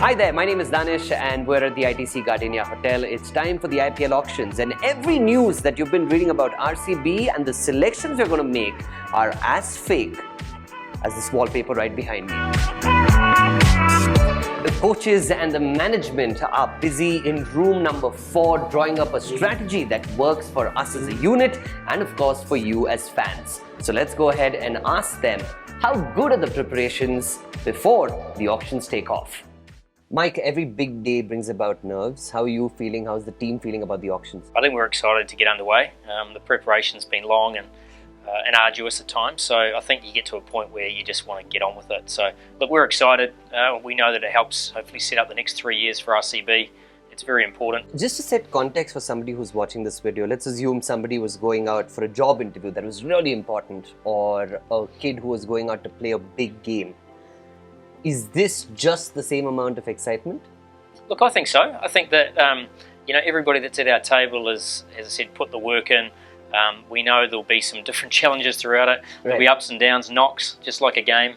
Hi there, my name is Danish and we're at the ITC Gardenia Hotel. It's time for the IPL auctions and every news that you've been reading about RCB and the selections we're going to make are as fake as this wallpaper right behind me. The coaches and the management are busy in room number 4 drawing up a strategy that works for us as a unit and of course for you as fans. So let's go ahead and ask them how good are the preparations before the auctions take off. Mike, every big day brings about nerves. How are you feeling? How's the team feeling about the auctions? I think we're excited to get underway. The preparation's been long and arduous at times, so I think you get to a point where you just want to get on with it. So, look, we're excited. We know that it helps hopefully set up the next 3 years for RCB. It's very important. Just to set context for somebody who's watching this video, let's assume somebody was going out for a job interview that was really important, or a kid who was going out to play a big game. Is this just the same amount of excitement? Look, I think so. I think that everybody that's at our table has, as I said, put the work in. We know there'll be some different challenges throughout it. There'll be ups and downs, knocks, just like a game.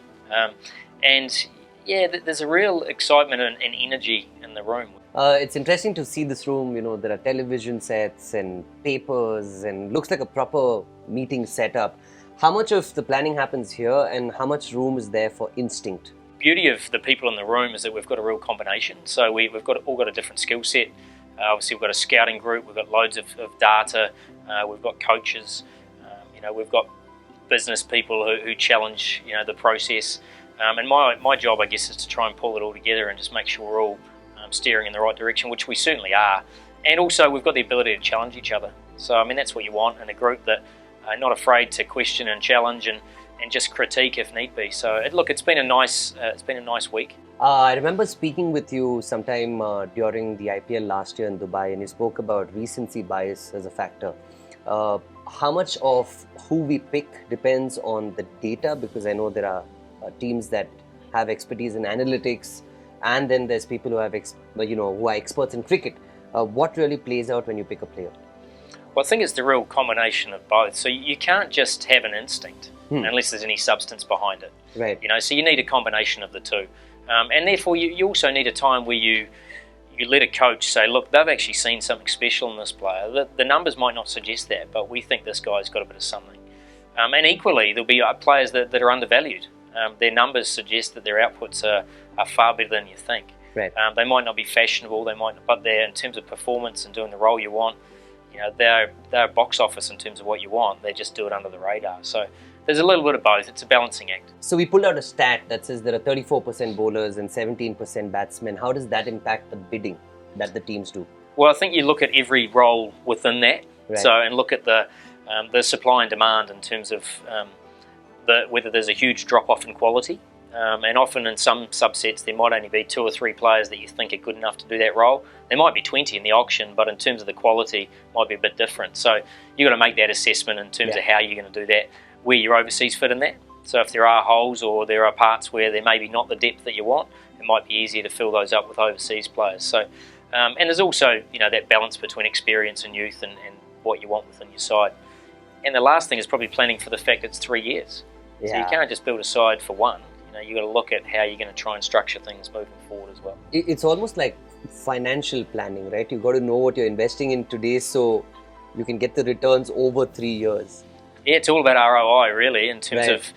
There's a real excitement and energy in the room. It's interesting to see this room. There are television sets and papers and looks like a proper meeting setup. How much of the planning happens here and how much room is there for instinct? Beauty of the people in the room is that we've got a real combination. So we've all got a different skill set. Obviously, we've got a scouting group. We've got loads of data. We've got coaches. We've got business people who challenge the process. And my job, I guess, is to try and pull it all together and just make sure we're all steering in the right direction, which we certainly are. And also, we've got the ability to challenge each other. So I mean, that's what you want in a group that are not afraid to question and challenge and just critique if need be. So it's been a nice week. I remember speaking with you sometime during the IPL last year in Dubai, and you spoke about recency bias as a factor. How much of who we pick depends on the data? Because I know there are teams that have expertise in analytics, and then there's people who have who are experts in cricket. What really plays out when you pick a player? Well, I think it's the real combination of both. So you can't just have an instinct unless there's any substance behind it. Right. So you need a combination of the two. And therefore, you also need a time where you let a coach say, look, they've actually seen something special in this player. The numbers might not suggest that, but we think this guy's got a bit of something. And equally, there'll be players that are undervalued. Their numbers suggest that their outputs are far better than you think. Right. They might not be fashionable, but they're in terms of performance and doing the role you want. They're box office in terms of what you want. They just do it under the radar. So there's a little bit of both. It's a balancing act. So we pulled out a stat that says there are 34% bowlers and 17% batsmen. How does that impact the bidding that the teams do? Well, I think you look at every role within that. Right. So and look at the supply and demand in terms of whether there's a huge drop off in quality. And often in some subsets there might only be 2 or 3 players that you think are good enough to do that role. There might be 20 in the auction, but in terms of the quality might be a bit different. So you've got to make that assessment in terms of how you're going to do that, where your overseas fit in that. So if there are holes or there are parts where there may be not the depth that you want, it might be easier to fill those up with overseas players. So and there's also that balance between experience and youth and what you want within your side. And the last thing is probably planning for the fact it's 3 years. So you can't just build a side for one. You've got to look at how you're going to try and structure things moving forward as well. It's almost like financial planning, right? You've got to know what you're investing in today so you can get the returns over 3 years. Yeah, it's all about ROI really in terms of,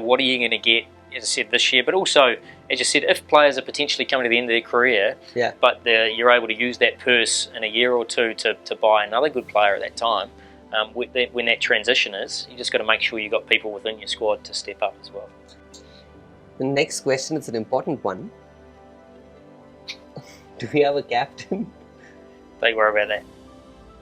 what are you going to get, as I said, this year. But also, as you said, if players are potentially coming to the end of their career, but you're able to use that purse in a year or two to buy another good player at that time, when that transition is, you just got to make sure you've got people within your squad to step up as well. The next question is an important one. Do we have a captain? Don't worry about that.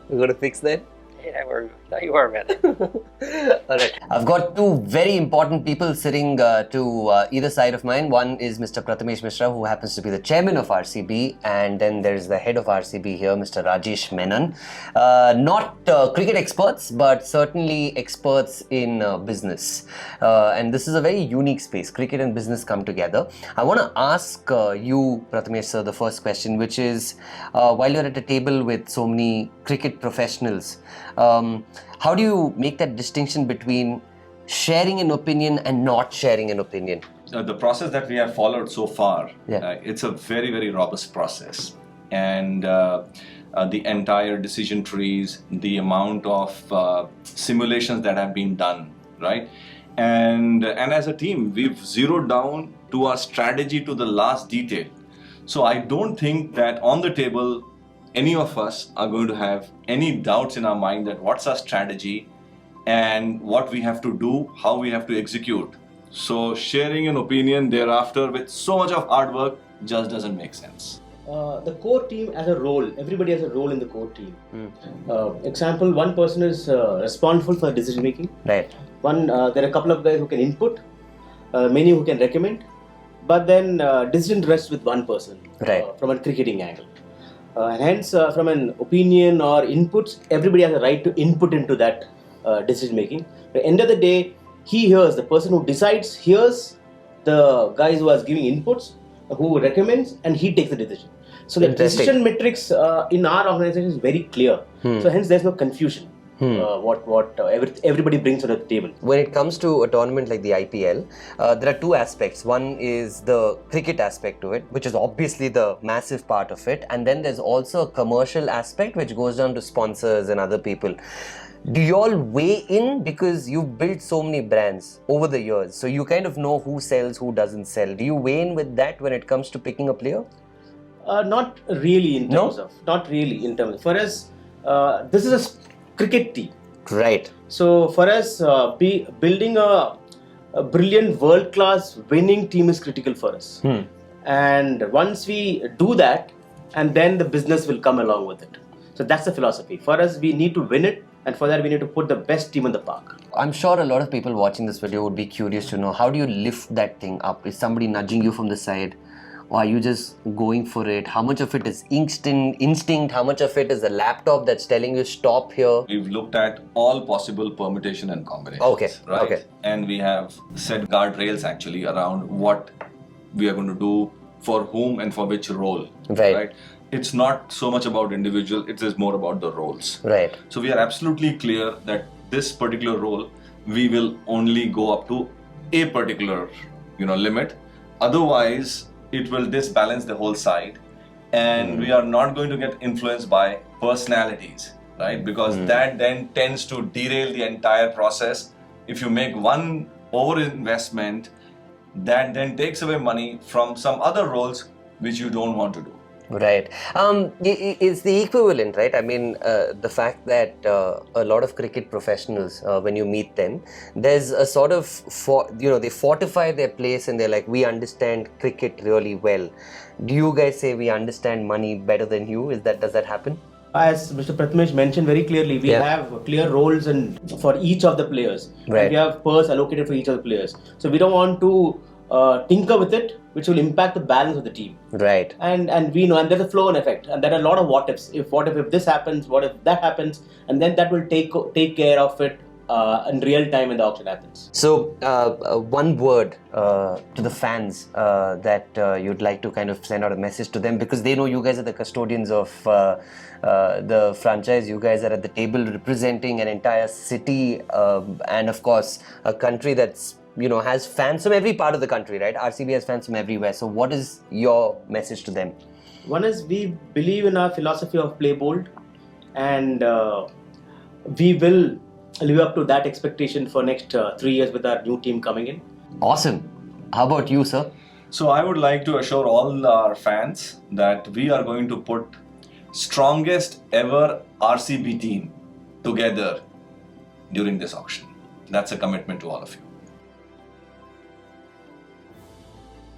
We're going to fix that? Yeah, don't you worry about that. All right. I've got 2 very important people sitting to either side of mine. One is Mr. Prathamesh Mishra, who happens to be the chairman of RCB, and then there's the head of RCB here, Mr. Rajesh Menon. Not cricket experts, but certainly experts in business. And this is a very unique space. Cricket and business come together. I want to ask you, Prathamesh sir, the first question, which is, while you're at a table with so many cricket professionals, how do you make that distinction between sharing an opinion and not sharing an opinion? the process that we have followed so far, Yeah. it's a very, very robust process. And the entire decision trees, the amount of simulations that have been done, right? And as a team, we've zeroed down to our strategy to the last detail. So I don't think that on the table, any of us are going to have any doubts in our mind that what's our strategy and what we have to do, how we have to execute. So sharing an opinion thereafter with so much of hard work just doesn't make sense. The core team as a role, everybody has a role in the core team. Example, one person is responsible for decision making. Right. There are a couple of guys who can input, many who can recommend, but then decision rests with one person. Right. From a cricketing angle. Hence, from an opinion or inputs, everybody has a right to input into that decision making. At the end of the day, the person who decides hears the guys who are giving inputs, who recommends, and he takes the decision. So the decision metrics in our organization is very clear. So hence there's no confusion. Everybody brings to the table. When it comes to a tournament like the IPL, there are two aspects. One is the cricket aspect to it, which is obviously the massive part of it. And then there's also a commercial aspect which goes down to sponsors and other people. Do you all weigh in because you've built so many brands over the years? So you kind of know who sells, who doesn't sell. Do you weigh in with that when it comes to picking a player? Not really in terms of. For us, this is a cricket team. Right. So for us, building a brilliant world-class winning team is critical for us. And once we do that, and then the business will come along with it. So that's the philosophy. For us, we need to win it, and for that we need to put the best team in the park. I'm sure a lot of people watching this video would be curious to know, how do you lift that thing up? Is somebody nudging you from the side? Or are you just going for it? How much of it is instinct? How much of it is a laptop that's telling you stop here? We've looked at all possible permutation and combinations. Okay. Right? Okay. And we have set guardrails actually around what we are going to do for whom and for which role. Right. It's not so much about individual, it is more about the roles. Right. So we are absolutely clear that this particular role, we will only go up to a particular, limit. Otherwise, it will disbalance the whole side, and we are not going to get influenced by personalities, right? Because that then tends to derail the entire process. If you make one over-investment, that then takes away money from some other roles which you don't want to do. Right. It's the equivalent, right? I mean, the fact that a lot of cricket professionals, when you meet them, there's a sort of, they fortify their place and they're like, we understand cricket really well. Do you guys say we understand money better than you? Does that happen? As Mr. Prathamesh mentioned very clearly, we have clear roles for each of the players. Right. And we have purse allocated for each of the players. So we don't want to tinker with it, which will impact the balance of the team. Right. And we know, and there's a flow-on effect, and there are a lot of what ifs. If this happens, what if that happens, and then that will take care of it in real time when the auction happens. So, one word to the fans that you'd like to kind of send out a message to them, because they know you guys are the custodians of the franchise. You guys are at the table representing an entire city and of course a country that's has fans from every part of the country, right? RCB has fans from everywhere. So what is your message to them? One is, we believe in our philosophy of play bold, and we will live up to that expectation for next 3 years with our new team coming in. Awesome. How about you, sir? So I would like to assure all our fans that we are going to put strongest ever RCB team together during this auction. That's a commitment to all of you.